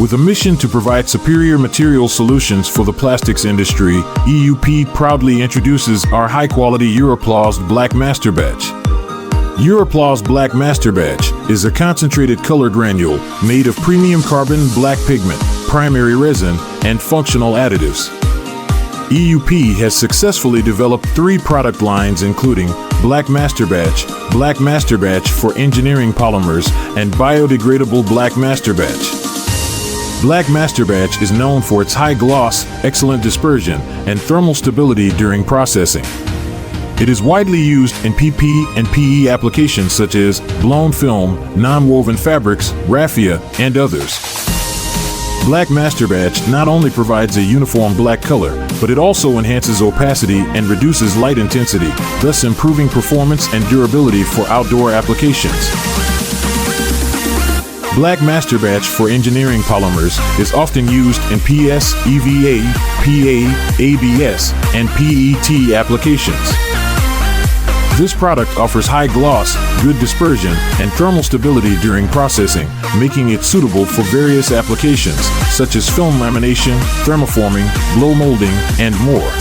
With a mission to provide superior material solutions for the plastics industry, EUP proudly introduces our high-quality EUROPLAS Black Masterbatch. EUROPLAS Black Masterbatch is a concentrated color granule made of premium carbon black pigment, primary resin, and functional additives. EUP has successfully developed 3 product lines including Black Masterbatch for engineering polymers, and Biodegradable Black Masterbatch. Black Masterbatch is known for its high gloss, excellent dispersion, and thermal stability during processing. It is widely used in PP and PE applications such as blown film, non-woven fabrics, raffia, and others. Black Masterbatch not only provides a uniform black color, but it also enhances opacity and reduces light intensity, thus improving performance and durability for outdoor applications. Black Masterbatch for engineering polymers is often used in PS, EVA, PA, ABS, and PET applications. This product offers high gloss, good dispersion, and thermal stability during processing, making it suitable for various applications, such as film lamination, thermoforming, blow molding, and more.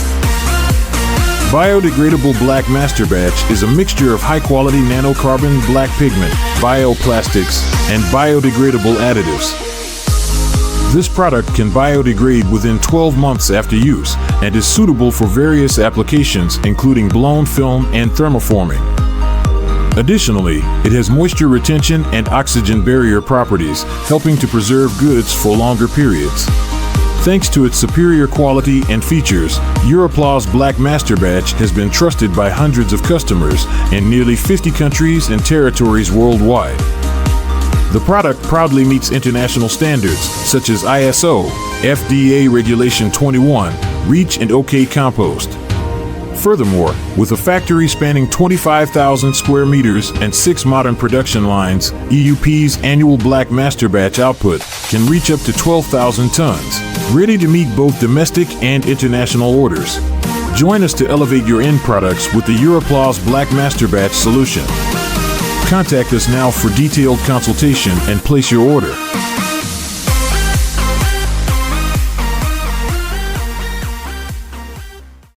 Biodegradable Black Masterbatch is a mixture of high-quality nanocarbon black pigment, bioplastics, and biodegradable additives. This product can biodegrade within 12 months after use and is suitable for various applications including blown film and thermoforming. Additionally, it has moisture retention and oxygen barrier properties, helping to preserve goods for longer periods. Thanks to its superior quality and features, EUROPLAS Black Masterbatch has been trusted by hundreds of customers in nearly 50 countries and territories worldwide. The product proudly meets international standards such as ISO, FDA Regulation 21, REACH, and OK Compost. Furthermore, with a factory spanning 25,000 square meters and 6 modern production lines, EUP's annual Black Masterbatch output can reach up to 12,000 tons, ready to meet both domestic and international orders. Join us to elevate your end products with the EUROPLAS Black Masterbatch solution. Contact us now for detailed consultation and place your order.